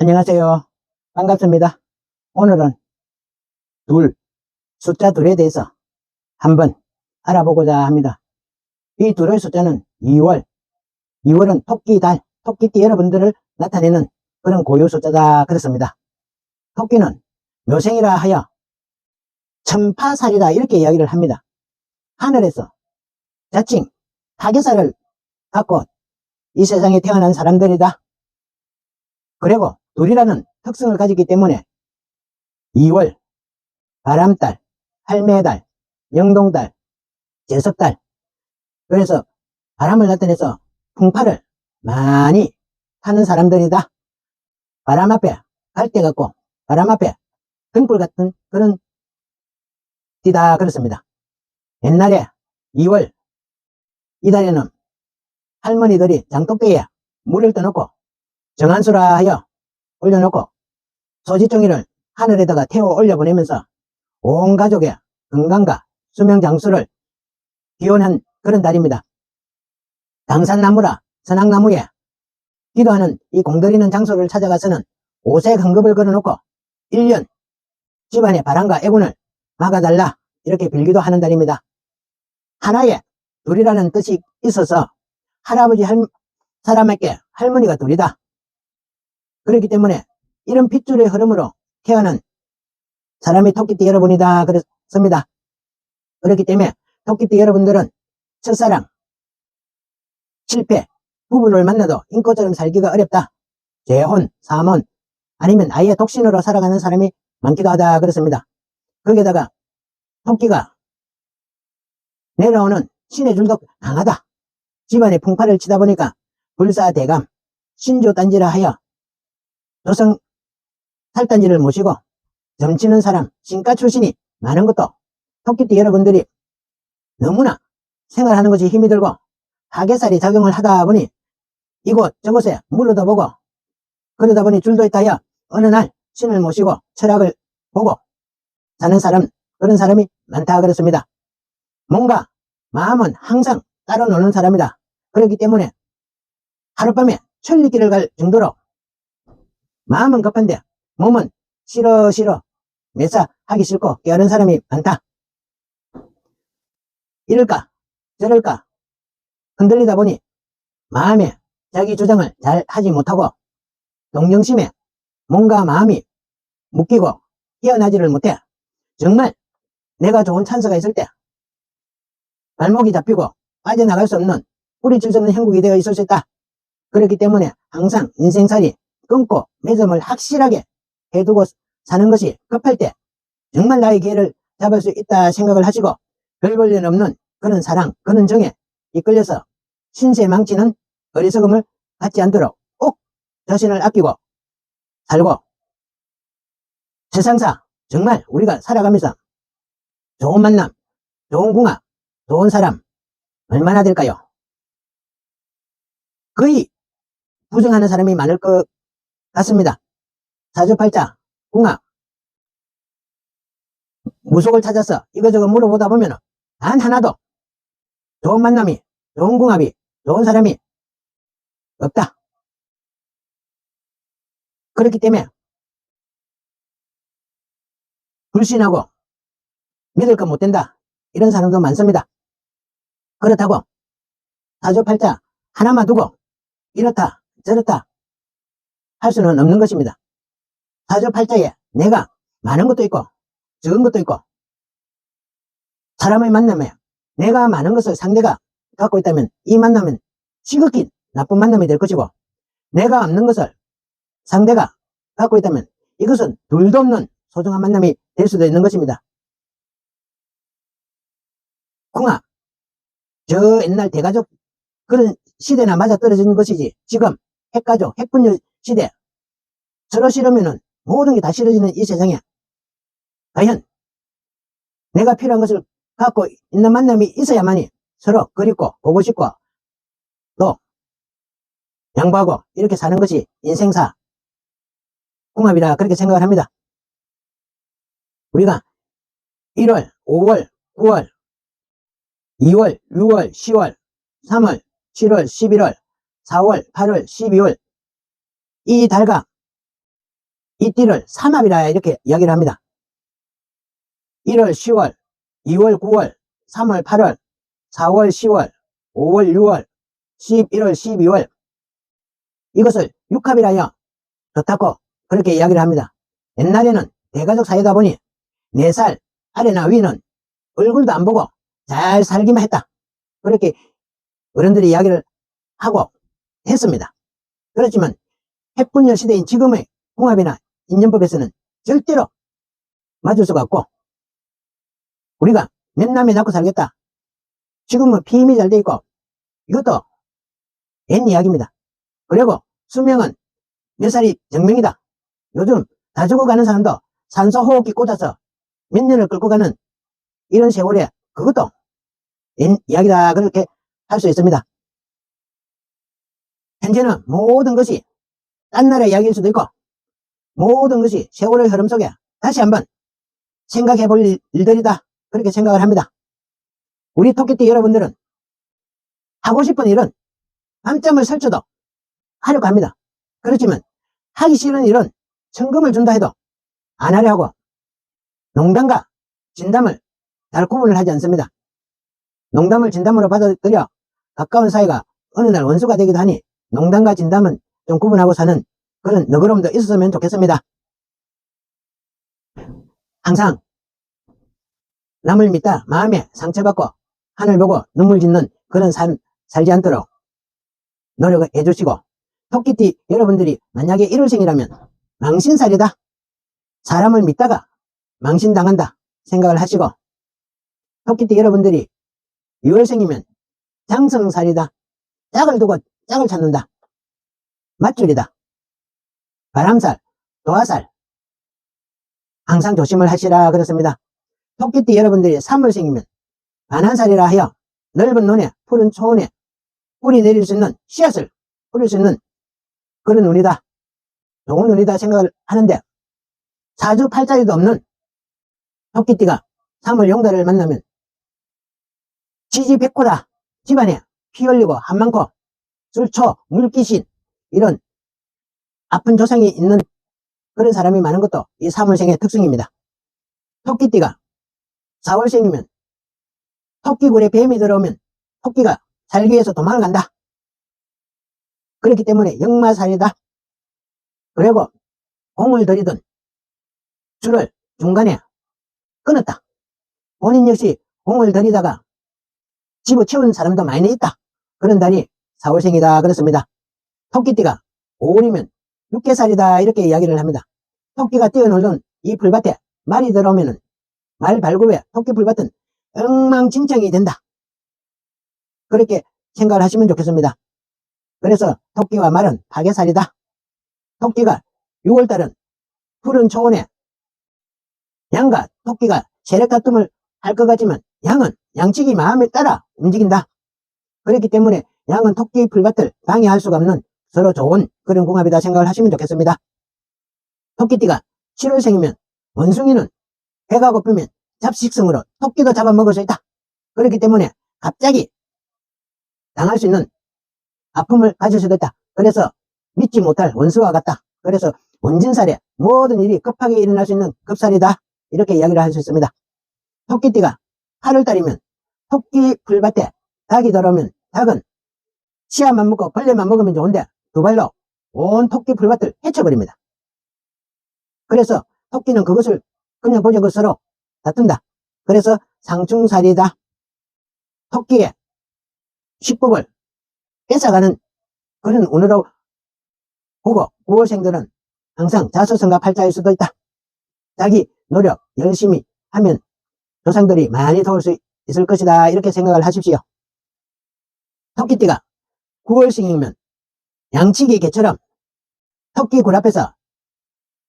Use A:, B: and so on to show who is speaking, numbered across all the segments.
A: 안녕하세요. 반갑습니다. 오늘은 숫자 둘에 대해서 한번 알아보고자 합니다. 이 둘의 숫자는 2월은 토끼달, 토끼띠 여러분들을 나타내는 그런 고유 숫자다 그렇습니다. 토끼는 묘생이라 하여 천파살이다 이렇게 이야기를 합니다. 하늘에서 자칭 타계살을 갖고 이 세상에 태어난 사람들이다. 그리고 둘이라는 특성을 가지기 때문에 2월, 바람달, 할매달, 영동달, 제석달, 그래서 바람을 나타내서 풍파를 많이 타는 사람들이다. 바람 앞에 갈대 같고 바람 앞에 등불 같은 그런 띠다 그렇습니다. 옛날에 2월 이달에는 할머니들이 장독대에 물을 떠놓고 정한수라 하여 올려놓고 소지종이를 하늘에다가 태워 올려보내면서 온 가족의 건강과 수명장수를 기원한 그런 달입니다. 당산나무라 선악나무에 기도하는 이 공들이는 장소를 찾아가서는 오색 헌금을 걸어놓고 1년 집안의 바람과 애군을 막아달라 이렇게 빌기도 하는 달입니다. 하나에 둘이라는 뜻이 있어서 할아버지 사람에게 할머니가 둘이다. 그렇기 때문에 이런 핏줄의 흐름으로 태어난 사람이 토끼띠 여러분이다 그렇습니다. 그렇기 때문에 토끼띠 여러분들은 첫사랑, 실패, 부부를 만나도 인꼬처럼 살기가 어렵다. 재혼, 사혼, 아니면 아예 독신으로 살아가는 사람이 많기도 하다 그렇습니다. 거기에다가 토끼가 내려오는 신의 줄도 강하다. 집안에 풍파를 치다 보니까 불사대감, 신조단지라 하여 조성 탈단지를 모시고 점치는 사람, 신과 출신이 많은 것도 토끼띠 여러분들이 너무나 생활하는 것이 힘이 들고 하계살이 작용을 하다 보니 이곳 저곳에 물어도 보고 그러다 보니 줄도 있다 하여 어느 날 신을 모시고 철학을 보고 사는 사람, 그런 사람이 많다 그렇습니다. 뭔가 마음은 항상 따로 노는 사람이다. 그렇기 때문에 하룻밤에 천리길을 갈 정도로 마음은 급한데 몸은 싫어 매사 하기 싫고 게으른 사람이 많다. 이럴까 저럴까 흔들리다 보니 마음에 자기 주장을 잘 하지 못하고 동정심에 뭔가 마음이 묶이고 헤어나지를 못해 정말 내가 좋은 찬스가 있을 때 발목이 잡히고 빠져나갈 수 없는 뿌리칠 수 없는 형국이 되어 있을 수 있다. 그렇기 때문에 항상 인생살이 끊고 매점을 확실하게 해두고 사는 것이 급할 때 정말 나의 기회를 잡을 수 있다 생각을 하시고 별 볼 일 없는 그런 사랑, 그런 정에 이끌려서 신세 망치는 어리석음을 갖지 않도록 꼭 자신을 아끼고 살고 세상사 정말 우리가 살아가면서 좋은 만남, 좋은 궁합, 좋은 사람 얼마나 될까요? 거의 부정하는 사람이 많을 것 같습니다. 사주팔자, 궁합, 무속을 찾아서 이거저거 물어보다 보면 단 하나도 좋은 만남이, 좋은 궁합이, 좋은 사람이 없다. 그렇기 때문에 불신하고 믿을 것 못된다 이런 사람도 많습니다. 그렇다고 사주팔자 하나만 두고 이렇다 저렇다 할 수는 없는 것입니다. 사주팔자에 내가 많은 것도 있고 적은 것도 있고 사람의 만남에 내가 많은 것을 상대가 갖고 있다면 이 만남은 지극히 나쁜 만남이 될 것이고 내가 없는 것을 상대가 갖고 있다면 이것은 둘도 없는 소중한 만남이 될 수도 있는 것입니다. 궁합, 저 옛날 대가족 그런 시대나 맞아떨어진 것이지 지금 핵가족, 핵분열 시대 서로 싫으면은 모든 게 다 싫어지는 이 세상에 과연 내가 필요한 것을 갖고 있는 만남이 있어야만이 서로 그립고 보고 싶고 또 양보하고 이렇게 사는 것이 인생사 궁합이라 그렇게 생각을 합니다. 우리가 1월, 5월, 9월, 2월, 6월, 10월, 3월, 7월, 11월, 4월, 8월, 12월 이 달과 이 띠를 삼합이라 이렇게 이야기를 합니다. 1월, 10월, 2월, 9월, 3월, 8월, 4월, 10월, 5월, 6월, 11월, 12월 이것을 육합이라 하여 좋다고 그렇게 이야기를 합니다. 옛날에는 대가족 사이다 보니 4살 아래나 위는 얼굴도 안 보고 잘 살기만 했다. 그렇게 어른들이 이야기를 하고 했습니다. 그렇지만 핵분열 시대인 지금의 궁합이나 인연법에서는 절대로 맞을 수가 없고 우리가 몇 남매 낳고 살겠다. 지금은 피임이 잘 돼 있고 이것도 옛 이야기입니다. 그리고 수명은 몇 살이 정명이다. 요즘 다 죽어가는 사람도 산소 호흡기 꽂아서 몇 년을 끌고 가는 이런 세월에 그것도 옛 이야기다 그렇게 할 수 있습니다. 현재는 모든 것이 딴 나라 이야기일 수도 있고 모든 것이 세월의 흐름 속에 다시 한번 생각해 볼 일들이다 그렇게 생각을 합니다. 우리 토끼띠 여러분들은 하고 싶은 일은 밤잠을 설쳐도 하려고 합니다. 그렇지만 하기 싫은 일은 천금을 준다 해도 안 하려 하고 농담과 진담을 잘 구분을 하지 않습니다. 농담을 진담으로 받아들여 가까운 사이가 어느 날 원수가 되기도 하니 농담과 진담은 좀 구분하고 사는 그런 너그러움도 있었으면 좋겠습니다. 항상 남을 믿다 마음에 상처받고 하늘 보고 눈물 짓는 그런 삶 살지 않도록 노력을 해주시고 토끼띠 여러분들이 만약에 1월생이라면 망신살이다. 사람을 믿다가 망신당한다 생각을 하시고 토끼띠 여러분들이 6월생이면 장성살이다. 짝을 두고 짝을 찾는다. 맞줄이다. 바람살, 도화살 항상 조심을 하시라 그렇습니다. 토끼띠 여러분들이 3월생이면 반한살이라 하여 넓은 논에 푸른 초원에 뿌리 내릴 수 있는 씨앗을 뿌릴 수 있는 그런 운이다. 좋은 운이다 생각을 하는데 사주팔자리도 없는 토끼띠가 3월 용달을 만나면 지지백호다. 집안에 피 흘리고 한 많고 술초, 물귀신 이런 아픈 조상이 있는 그런 사람이 많은 것도 이 3월생의 특징입니다. 토끼띠가 4월생이면 토끼굴에 뱀이 들어오면 토끼가 살기 위해서 도망을 간다. 그렇기 때문에 역마살이다. 그리고 공을 들이든 줄을 중간에 끊었다. 본인 역시 공을 들이다가 집어치운 사람도 많이 있다. 그런 달이 4월생이다 그렇습니다. 토끼띠가 5월이면 육개살이다 이렇게 이야기를 합니다. 토끼가 뛰어놀던 이 풀밭에 말이 들어오면 말 발굽에 토끼 풀밭은 엉망진창이 된다. 그렇게 생각을 하시면 좋겠습니다. 그래서 토끼와 말은 파괴살이다. 토끼가 6월달은 푸른 초원에 양과 토끼가 세력 다툼을 할 것 같지만 양은 양치기 마음에 따라 움직인다. 그렇기 때문에 양은 토끼 풀밭을 방해할 수가 없는 서로 좋은 그런 궁합이다 생각을 하시면 좋겠습니다. 토끼띠가 7월생이면 원숭이는 배가 고프면 잡식성으로 토끼도 잡아먹을 수 있다. 그렇기 때문에 갑자기 당할 수 있는 아픔을 가질 수도 있다. 그래서 믿지 못할 원수와 같다. 그래서 원진살에 모든 일이 급하게 일어날 수 있는 급살이다. 이렇게 이야기를 할 수 있습니다. 토끼띠가 8월달이면 토끼 풀밭에 닭이 들어오면 닭은 씨앗만 먹고 벌레만 먹으면 좋은데 두 발로 온 토끼 풀밭을 헤쳐버립니다. 그래서 토끼는 그것을 그냥 보지 것으로 다툰다. 그래서 상충살이다. 토끼의 식복을 뺏어가는 그런 운으로 보고 9월생들은 항상 자수성가 팔자일 수도 있다. 자기 노력 열심히 하면 조상들이 많이 도울 수 있을 것이다 이렇게 생각을 하십시오. 토끼띠가 9월생이면 양치기 개처럼 토끼 굴 앞에서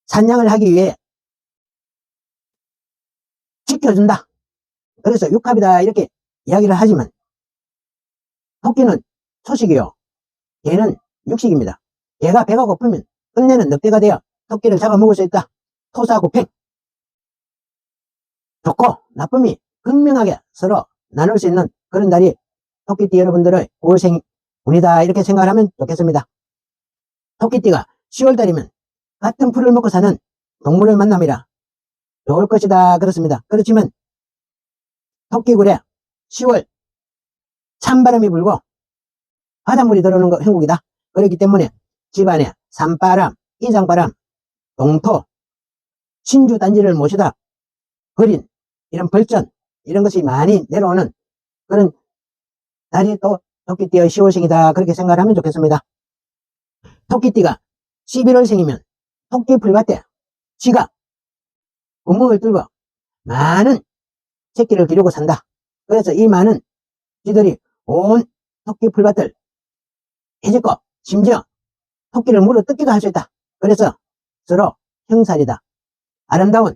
A: 산양을 하기 위해 지켜준다. 그래서 육합이다 이렇게 이야기를 하지만 토끼는 초식이요. 개는 육식입니다. 개가 배가 고프면 끝내는 늑대가 되어 토끼를 잡아먹을 수 있다. 토사구팽. 좋고 나쁨이 극명하게 서로 나눌 수 있는 그런 달이 토끼띠 여러분들의 9월생 운이다 이렇게 생각을 하면 좋겠습니다. 토끼띠가 10월달이면 같은 풀을 먹고 사는 동물을 만남이라 좋을 것이다 그렇습니다. 그렇지만 토끼굴에 10월 찬바람이 불고 바닷물이 들어오는 거 형국이다. 그렇기 때문에 집안에 산바람, 인상바람, 동토, 신주단지를 모시다 버린 이런 벌전 이런 것이 많이 내려오는 그런 달이 또 토끼띠의 10월생이다 그렇게 생각을 하면 좋겠습니다. 토끼띠가 11월생이면 토끼풀밭 때 지가 구멍을 뚫고 많은 새끼를 기르고 산다. 그래서 이 많은 쥐들이 온 토끼풀밭을 해집고 심지어 토끼를 물어 뜯기도 할 수 있다. 그래서 서로 형살이다. 아름다운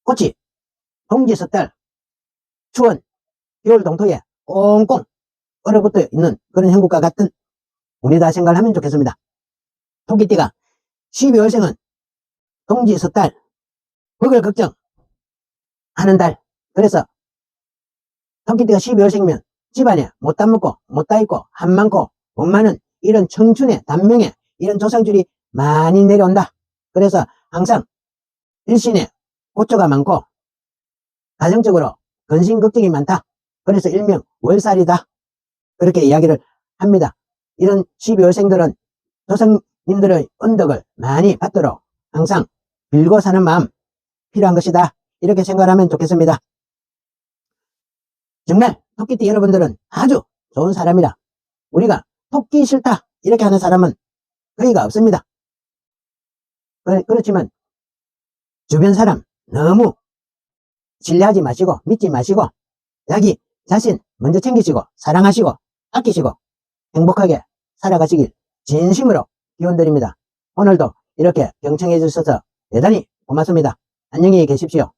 A: 꽃이 동지섣달 추운 겨울 동토에 꽁꽁 얼어붙어 있는 그런 형국과 같은 우리다 생각을 하면 좋겠습니다. 토끼띠가 12월생은 동지섣달 덕을 걱정하는 달. 그래서 토끼띠가 12월생이면 집안에 못 따먹고 못 따있고 한 많고 돈 많은 이런 청춘의 단명의 이런 조상줄이 많이 내려온다. 그래서 항상 일신에 고초가 많고 가정적으로 근심 걱정이 많다. 그래서 일명 월살이다. 그렇게 이야기를 합니다. 이런 12월생들은 조상님들의 언덕을 많이 받도록 항상 빌고 사는 마음 필요한 것이다. 이렇게 생각하면 좋겠습니다. 정말 토끼띠 여러분들은 아주 좋은 사람이라 우리가 토끼 싫다 이렇게 하는 사람은 거의가 없습니다. 그렇지만 주변 사람 너무 신뢰하지 마시고 믿지 마시고 자기 자신 먼저 챙기시고 사랑하시고 아끼시고 행복하게 살아가시길 진심으로 기원드립니다. 오늘도 이렇게 경청해 주셔서 대단히 고맙습니다. 안녕히 계십시오.